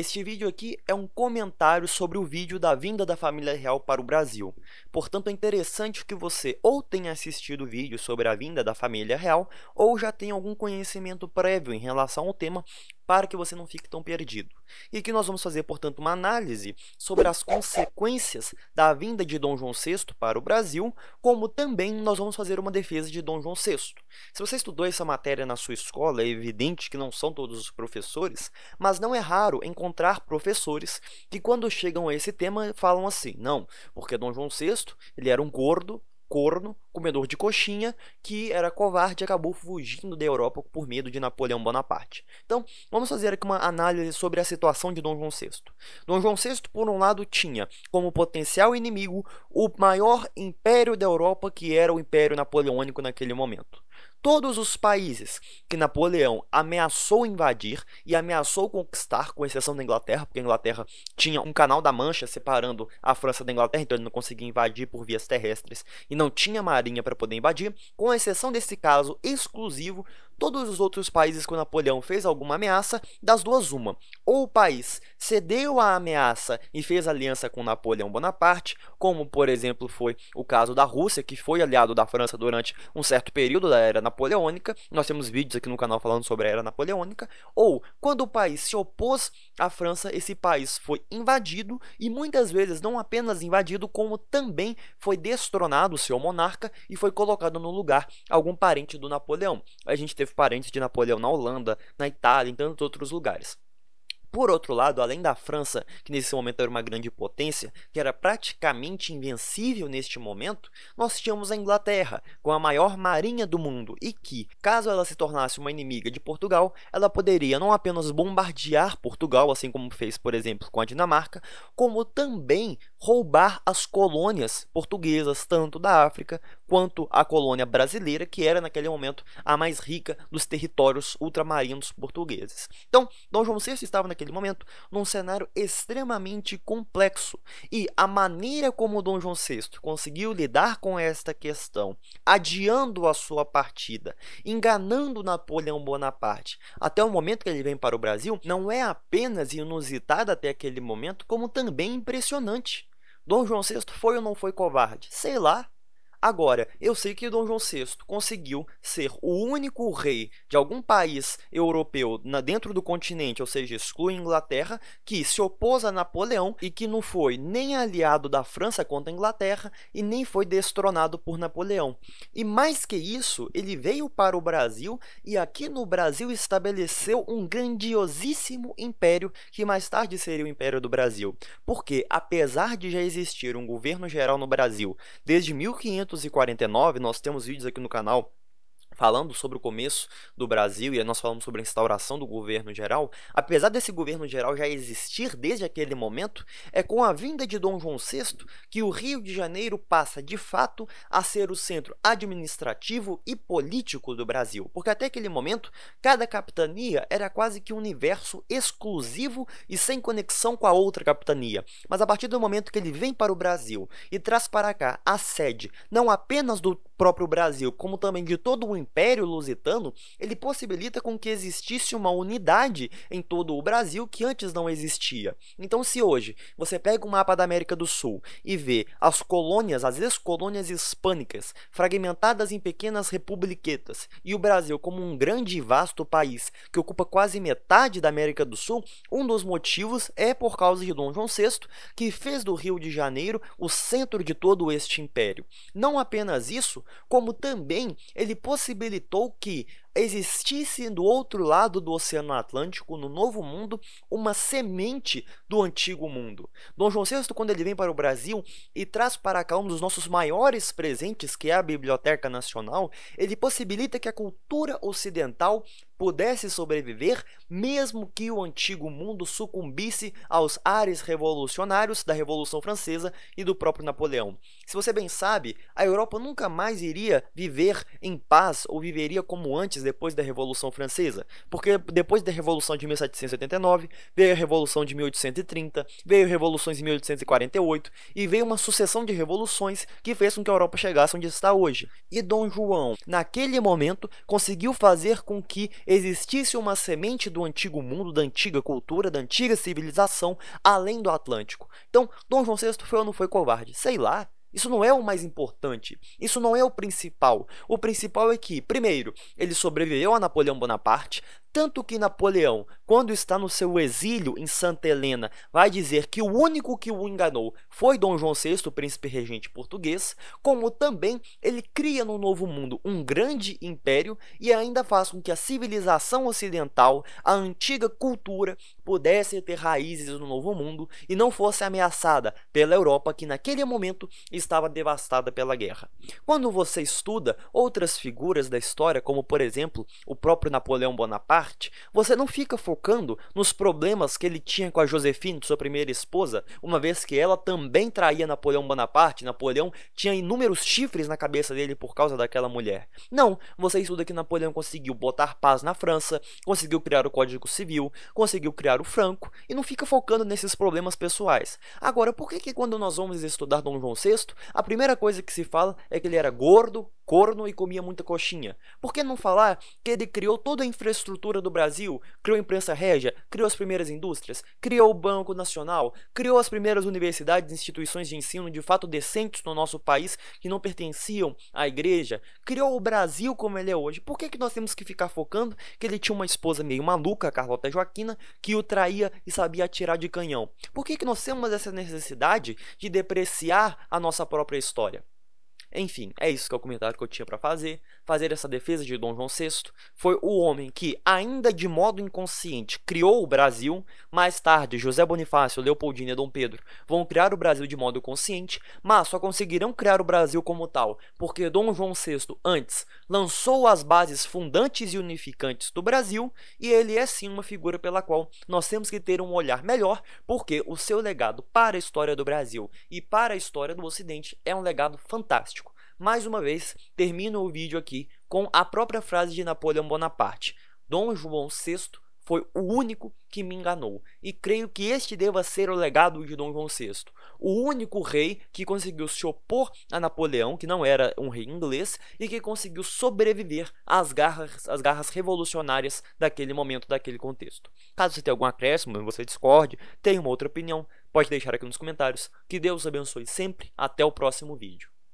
Este vídeo aqui é um comentário sobre o vídeo da vinda da família real para o Brasil. Portanto, é interessante que você ou tenha assistido o vídeo sobre a vinda da família real ou já tenha algum conhecimento prévio em relação ao tema para que você não fique tão perdido. E aqui nós vamos fazer, portanto, uma análise sobre as consequências da vinda de Dom João VI para o Brasil, como também nós vamos fazer uma defesa de Dom João VI. Se você estudou essa matéria na sua escola, é evidente que não são todos os professores, mas não é raro encontrar professores que, quando chegam a esse tema, falam assim: não, porque Dom João VI ele era um gordo, corno, comedor de coxinha, que era covarde e acabou fugindo da Europa por medo de Napoleão Bonaparte. Então, vamos fazer aqui uma análise sobre a situação de Dom João VI. Dom João VI, por um lado, tinha como potencial inimigo o maior império da Europa, que era o Império Napoleônico naquele momento. Todos os países que Napoleão ameaçou invadir e ameaçou conquistar, com exceção da Inglaterra, porque a Inglaterra tinha um canal da Mancha separando a França da Inglaterra, então ele não conseguia invadir por vias terrestres e não tinha marinha para poder invadir, com exceção desse caso exclusivo, todos os outros países que o Napoleão fez alguma ameaça, das duas uma: ou o país cedeu à ameaça e fez aliança com Napoleão Bonaparte, como por exemplo foi o caso da Rússia, que foi aliado da França durante um certo período da Era Napoleônica. Nós temos vídeos aqui no canal falando sobre a Era Napoleônica. Ou, quando o país se opôs à França, esse país foi invadido e muitas vezes não apenas invadido, como também foi destronado o seu monarca e foi colocado no lugar algum parente do Napoleão. A gente teve parentes de Napoleão na Holanda, na Itália e em tantos outros lugares. Por outro lado, além da França, que nesse momento era uma grande potência, que era praticamente invencível neste momento, nós tínhamos a Inglaterra, com a maior marinha do mundo e que, caso ela se tornasse uma inimiga de Portugal, ela poderia não apenas bombardear Portugal, assim como fez, por exemplo, com a Dinamarca, como também roubar as colônias portuguesas, tanto da África quanto a colônia brasileira, que era naquele momento a mais rica dos territórios ultramarinos portugueses. Então, Dom João VI estava naquele momento num cenário extremamente complexo, e a maneira como Dom João VI conseguiu lidar com esta questão, adiando a sua partida, enganando Napoleão Bonaparte até o momento que ele vem para o Brasil, não é apenas inusitada até aquele momento, como também impressionante. Dom João VI foi ou não foi covarde? Sei lá. Agora, eu sei que Dom João VI conseguiu ser o único rei de algum país europeu dentro do continente, ou seja, exclui a Inglaterra, que se opôs a Napoleão e que não foi nem aliado da França contra a Inglaterra e nem foi destronado por Napoleão. E mais que isso, ele veio para o Brasil e aqui no Brasil estabeleceu um grandiosíssimo império que mais tarde seria o Império do Brasil. Porque, apesar de já existir um governo geral no Brasil desde 1549, nós temos vídeos aqui no canal falando sobre o começo do Brasil e nós falamos sobre a instauração do governo geral. Apesar desse governo geral já existir desde aquele momento, é com a vinda de Dom João VI que o Rio de Janeiro passa de fato a ser o centro administrativo e político do Brasil, porque até aquele momento cada capitania era quase que um universo exclusivo e sem conexão com a outra capitania. Mas a partir do momento que ele vem para o Brasil e traz para cá a sede não apenas do próprio Brasil, como também de todo o Império Lusitano, ele possibilita com que existisse uma unidade em todo o Brasil que antes não existia. Então, se hoje você pega o mapa da América do Sul e vê as colônias, as ex-colônias hispânicas, fragmentadas em pequenas republiquetas, e o Brasil como um grande e vasto país que ocupa quase metade da América do Sul, um dos motivos é por causa de Dom João VI, que fez do Rio de Janeiro o centro de todo este império. Não apenas isso, como também ele possibilitou que existisse do outro lado do Oceano Atlântico, no Novo Mundo, uma semente do Antigo Mundo. Dom João VI, quando ele vem para o Brasil e traz para cá um dos nossos maiores presentes, que é a Biblioteca Nacional, ele possibilita que a cultura ocidental pudesse sobreviver, mesmo que o Antigo Mundo sucumbisse aos ares revolucionários da Revolução Francesa e do próprio Napoleão. Se você bem sabe, a Europa nunca mais iria viver em paz ou viveria como antes meses depois da Revolução Francesa, porque depois da Revolução de 1789, veio a Revolução de 1830, veio revoluções em 1848 e veio uma sucessão de revoluções que fez com que a Europa chegasse onde está hoje. E Dom João, naquele momento, conseguiu fazer com que existisse uma semente do antigo mundo, da antiga cultura, da antiga civilização, além do Atlântico. Então, Dom João VI foi ou não foi covarde? Sei lá. Isso não é o mais importante, isso não é o principal. O principal é que, primeiro, ele sobreviveu a Napoleão Bonaparte, tanto que Napoleão, quando está no seu exílio em Santa Helena, vai dizer que o único que o enganou foi Dom João VI, o príncipe regente português, como também ele cria no Novo Mundo um grande império e ainda faz com que a civilização ocidental, a antiga cultura, pudesse ter raízes no Novo Mundo e não fosse ameaçada pela Europa, que naquele momento estava devastada pela guerra. Quando você estuda outras figuras da história, como por exemplo o próprio Napoleão Bonaparte, você não fica focando nos problemas que ele tinha com a Josefine, sua primeira esposa, uma vez que ela também traía Napoleão Bonaparte. Napoleão tinha inúmeros chifres na cabeça dele por causa daquela mulher. Não, você estuda que Napoleão conseguiu botar paz na França, conseguiu criar o Código Civil, conseguiu criar o Franco, e não fica focando nesses problemas pessoais. Agora, por que quando nós vamos estudar Dom João VI, a primeira coisa que se fala é que ele era gordo, corno e comia muita coxinha? Por que não falar que ele criou toda a infraestrutura do Brasil, criou a imprensa régia, criou as primeiras indústrias, criou o Banco Nacional, criou as primeiras universidades e instituições de ensino de fato decentes no nosso país que não pertenciam à igreja, criou o Brasil como ele é hoje? Por que nós temos que ficar focando que ele tinha uma esposa meio maluca, a Carlota Joaquina, que o traía e sabia atirar de canhão? Por que nós temos essa necessidade de depreciar a nossa própria história? Enfim, é isso que é o comentário que eu tinha para fazer essa defesa de Dom João VI. Foi o homem que, ainda de modo inconsciente, criou o Brasil. Mais tarde, José Bonifácio, Leopoldina e Dom Pedro vão criar o Brasil de modo consciente, mas só conseguirão criar o Brasil como tal, porque Dom João VI, antes, lançou as bases fundantes e unificantes do Brasil, e ele é sim uma figura pela qual nós temos que ter um olhar melhor, porque o seu legado para a história do Brasil e para a história do Ocidente é um legado fantástico. Mais uma vez, termino o vídeo aqui com a própria frase de Napoleão Bonaparte: Dom João VI foi o único que me enganou, e creio que este deva ser o legado de Dom João VI, o único rei que conseguiu se opor a Napoleão, que não era um rei inglês, e que conseguiu sobreviver às garras revolucionárias daquele momento, daquele contexto. Caso você tenha algum acréscimo, você discorde, tenha uma outra opinião, pode deixar aqui nos comentários. Que Deus abençoe sempre. Até o próximo vídeo.